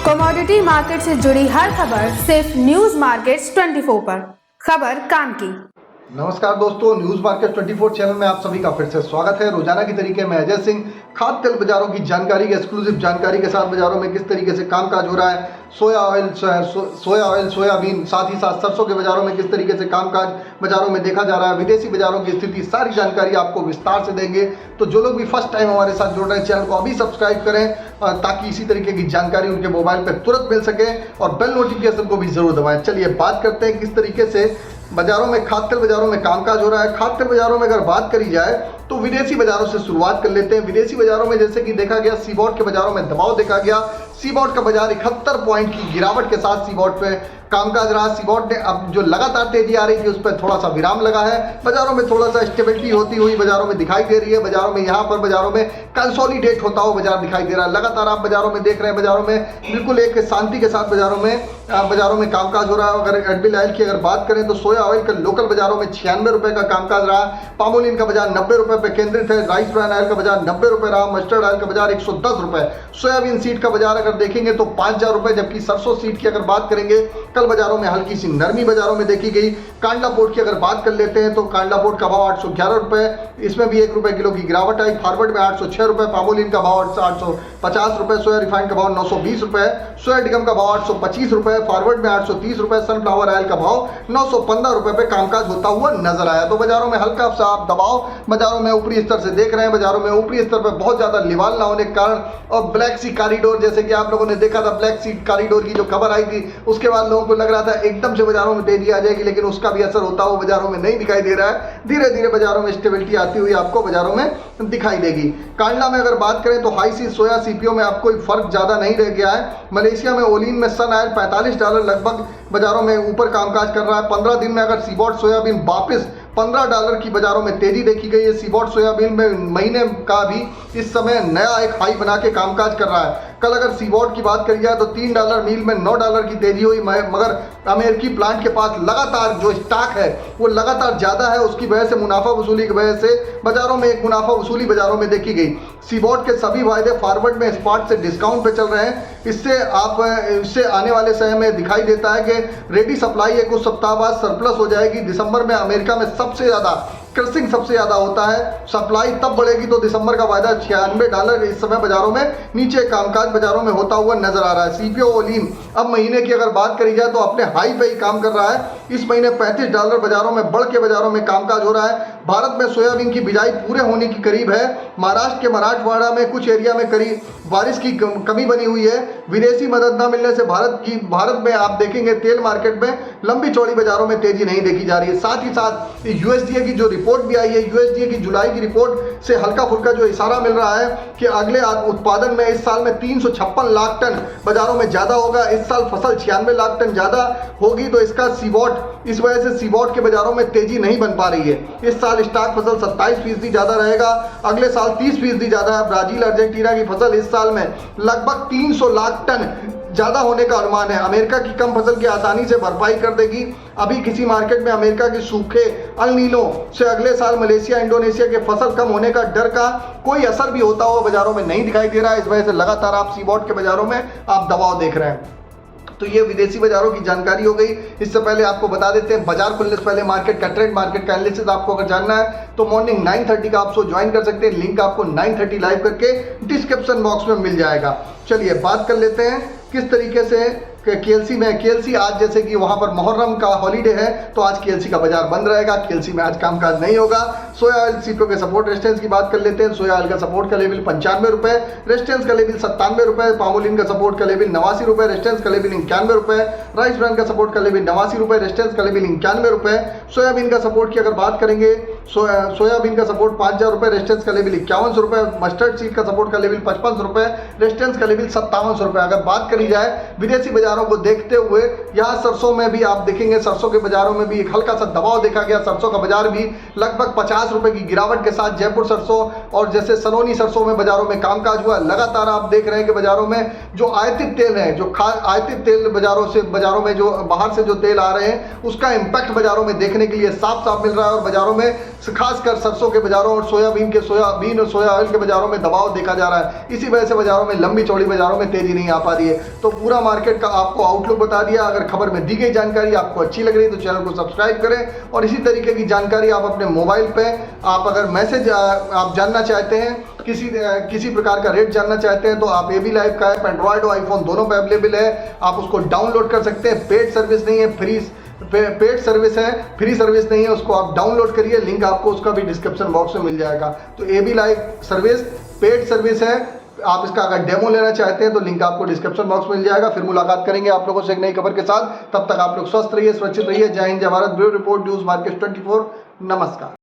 Commodity market से जुड़ी हर खबर सिर्फ न्यूज मार्केट्स 24 पर। खबर काम की। नमस्कार दोस्तों, न्यूज मार्केट 24 चैनल में आप सभी का फिर से स्वागत है। रोजाना की तरीके में अजय सिंह खाद्य तेल बाजारों की जानकारी, एक्सक्लूसिव जानकारी के साथ बाजारों में किस तरीके से कामकाज हो रहा है, सोया ऑयल, सोयाबीन, साथ ही साथ सरसों के बाजारों में किस तरीके से कामकाज बाजारों में देखा जा रहा है, विदेशी बाजारों की स्थिति, सारी जानकारी आपको विस्तार से देंगे। तो जो लोग भी फर्स्ट टाइम हमारे साथ जुड़ रहे हैं, चैनल को अभी सब्सक्राइब करें ताकि इसी तरीके की जानकारी उनके मोबाइल पर तुरंत मिल सके और बेल नोटिफिकेशन को भी जरूर दबाएं। चलिए बात करते हैं किस तरीके से बाजारों में खाद्य तेल बाजारों में कामकाज हो रहा है। खाद्य तेल बाजारों में अगर बात करी जाए तो विदेशी बाजारों से शुरुआत कर लेते हैं। विदेशी बाजारों में जैसे कि देखा गया, सीबॉट के बाजारों में दबाव देखा गया। सीबॉट का बाजार 71 पॉइंट की गिरावट के साथ सीबॉट पे कामकाज रहा। सीबॉट ने अब जो लगातार तेजी आ रही थी उस पर थोड़ा सा विराम लगा है। बाजारों में थोड़ा सा स्टेबिलिटी होती हुई बाजारों में दिखाई दे रही है। बाजारों में यहाँ पर बाजारों में कंसोलिडेट होता हुआ बाजार दिखाई दे रहा है। लगातार आप बाजारों में देख रहे हैं, बाजारों में बिल्कुल एक शांति के साथ बाजारों में कामकाज हो रहा है। अगर एडबिल ऑयल की अगर बात करें तो सोया ऑयल का लोकल बाजारों में 96 रुपए का कामकाज रहा। पामोलिन का बाजार 90 रुपए पे केंद्रित है। राइस ब्रांड ऑयल का बाजार 90 रुपए रहा। मस्टर्ड ऑयल का बाजार 110 रुपए। सोयाबीन सीड का बाजार अगर देखेंगे तो 5000 रुपए, जबकि सरसों सीड की अगर बात करेंगे कल बाजारों में हल्की सी नरमी बाजारों में देखी गई। कांडला पोर्ट की अगर बात कर लेते हैं तो कांडला पोर्ट का भाव 811 रुपए, इसमें भी 1 रुपए किलो की गिरावट आई। फॉरवर्ड में 806 रुपए। पामोलिन का भाव 850 रुपए। सोया रिफाइंड का भाव 920 रुपए। सोया डिगम का भाव 825 रुपए। फॉरवर्ड में 830 रुपए। सनफ्लावर ऑयल का भाव 915 रुपए पे कामकाज होता हुआ नजर आया। तो बाजारों में हल्का सा आप दबाव बाजारों में ऊपरी स्तर से देख रहे हैं। बाजारों में ऊपरी स्तर पर बहुत ज्यादा लिवाल ना होने के कारण और ब्लैक सी कॉरिडोर, जैसे कि आप लोगों ने देखा था ब्लैक सी कॉरिडोर की जो खबर आई थी, उसके बाद लोगों को लग रहा था एकदम से बाजारों में तेजी आ जाएगी, लेकिन उसका भी असर होता हुआ बाजारों में नहीं दिखाई दे रहा है। धीरे धीरे बाजारों में स्टेबिलिटी आती हुई आपको बाजारों में दिखाई देगी। कांडला में अगर बात करें तो हाई सी सोया सीपीओ में आपको कोई फर्क ज्यादा नहीं रह गया है। मलेशिया में ओलिन में सन ऑयल $45 लगभग बाजारों में ऊपर कामकाज कर रहा है। 15 दिन में अगर सीबॉट सोयाबीन वापस $15 की बाजारों में तेजी देखी गई है। सीबॉट सोयाबीन में महीने का भी इस समय नया एक हाई बना के कामकाज कर रहा है। कल अगर सीबॉट की बात करी जाए तो $3 मील में $9 की तेजी हुई, मगर अमेरिकी प्लांट के पास लगातार जो स्टॉक है वो लगातार ज्यादा है। उसकी वजह से मुनाफा वसूली की वजह से बाजारों में एक मुनाफा वसूली बाजारों में देखी गई। सीबॉट के सभी वायदे फॉरवर्ड में स्पॉट से डिस्काउंट पे चल रहे हैं। इससे आने वाले समय में दिखाई देता है कि रेडी सप्लाई एक कुछ सप्ताह बाद सरप्लस हो जाएगी। दिसंबर में अमेरिका में सबसे ज्यादा क्रसिंग सबसे ज्यादा होता है। सप्लाई तब बढ़ेगी तो दिसंबर का वायदा $96 इस समय बाजारों में नीचे कामकाज बाजारों में होता हुआ नजर आ रहा है। सीपीओ ओलिन अब महीने की अगर बात करी जाए तो अपने हाई पे ही काम कर रहा है। इस महीने $35 बाजारों में बढ़ के बाजारों में कामकाज हो रहा है। भारत में सोयाबीन की बिजाई पूरे होने की करीब है। महाराष्ट्र के मराठवाड़ा में कुछ एरिया में करीब बारिश की कमी बनी हुई है। विदेशी मदद न मिलने से भारत में आप देखेंगे तेल मार्केट में लंबी चौड़ी बाजारों में तेजी नहीं देखी जा रही है। साथ ही साथ यूएसडीए की जो रिपोर्ट भी आई है, यूएसडीए की जुलाई की रिपोर्ट से हल्का फुल्का जो इशारा मिल रहा है कि अगले उत्पादन में इस साल में 356 लाख टन बाजारों में ज्यादा होगा। इस साल फसल 96 लाख टन ज्यादा होगी। तो इसका सीबॉट, इस वजह से सीबॉट के बाजारों में तेजी नहीं बन पा रही है। इस साल स्टॉक फसल 27% ज्यादा रहेगा, अगले साल 30% ज्यादा है। ब्राजील अर्जेंटीना की फसल इस साल में लगभग 300 लाख टन ज्यादा होने का अनुमान है। अमेरिका की कम फसल की आसानी से भरपाई कर देगी। अभी किसी मार्केट में अमेरिका के सूखे अल नीनो से अगले साल मलेशिया इंडोनेशिया के फसल कम होने का डर का कोई असर भी होता हुआ बाजारों में नहीं दिखाई दे रहा है। इस वजह से लगातार आप सीबॉट के बाजारों में आप दबाव देख रहे हैं। तो ये विदेशी बाजारों की जानकारी हो गई। इससे पहले आपको बता देते हैं बाजार खुलने से पहले मार्केट का ट्रेंड, मार्केट का एनालिसिस आपको अगर जानना है तो मॉर्निंग 9:30 का आप शो ज्वाइन कर सकते हैं। लिंक आपको 9:30 लाइव करके डिस्क्रिप्शन बॉक्स में मिल जाएगा। चलिए बात कर लेते हैं किस तरीके से केएलसी आज जैसे कि वहां पर मुहर्रम का हॉलीडे है तो आज केएलसी का बाजार बंद रहेगा। केएलसी में आज कामकाज नहीं होगा। सोया ऑयल सीपीओ के सपोर्ट रेजिस्टेंस की बात कर लेते हैं। सोया ऑयल का सपोर्ट का लेवल 95 रुपए, रेजिस्टेंस का लेवल 97 रुपए। पामोलिन का सपोर्ट का लेवल 89 रुपए, रेजिस्टेंस का लेवल 91 रुपए। राइस ब्रांड का सपोर्ट का लेवल 89 रुपए, रेजिस्टेंस का लेवल 91 रुपए। सोयाबीन का सपोर्ट की अगर बात करेंगे, सोयाबीन का सपोर्ट 5000 रुपए, रेजिस्टेंस का लेवल 51 रुपए। मस्टर्ड सीड का सपोर्ट का लेवल 55 रुपए, रेजिस्टेंस का लेवल 57 रुपए। अगर बात करी जाए विदेशी बाजारों को देखते हुए, यहाँ सरसों में भी आप देखेंगे, सरसों के बाजारों में भी एक हल्का सा दबाव देखा गया। सरसों का बाजार भी लगभग 50 रुपए की गिरावट के साथ जयपुर सरसों और जैसे सलोनी सरसों में बाजारों में कामकाज हुआ। लगातार आप देख रहे हैं कि बाजारों में जो आयातित तेल है, जो आयातित तेल बाजारों में जो बाहर से जो तेल आ रहे हैं उसका इंपैक्ट बाजारों में देखने के लिए साफ साफ मिल रहा है। और बाजारों में खासकर सरसों के बाजारों और सोयाबीन और सोया ऑयल के बाजारों में दबाव देखा जा रहा है। इसी वजह से बाजारों में लंबी चौड़ी बाजारों में तेजी नहीं आ पा रही है। तो पूरा मार्केट का आपको आउटलुक बता दिया। अगर खबर में दी गई जानकारी आपको अच्छी लग रही है तो चैनल को सब्सक्राइब करें और इसी तरीके की जानकारी आप अपने मोबाइल पे आप अगर मैसेज आप जानना चाहते हैं, किसी प्रकार का रेट जानना चाहते हैं तो आप एबी लाइव का ऐप एंड्रॉयड और आईफोन दोनों पे अवेलेबल है। आप उसको डाउनलोड कर सकते हैं। पेड सर्विस नहीं है, पेड सर्विस है, फ्री सर्विस नहीं है। उसको आप डाउनलोड करिए, लिंक आपको उसका भी डिस्क्रिप्शन बॉक्स में मिल जाएगा। तो AB live service paid service है। आप इसका अगर डेमो लेना चाहते हैं तो लिंक आपको डिस्क्रिप्शन बॉक्स में मिल जाएगा। फिर मुलाकात करेंगे आप लोगों से एक नई खबर के साथ। तब तक आप लोग स्वस्थ रहिए, सुरक्षित रहिए। जय हिंद, जय Bharat. Bureau report, news market 24। नमस्कार।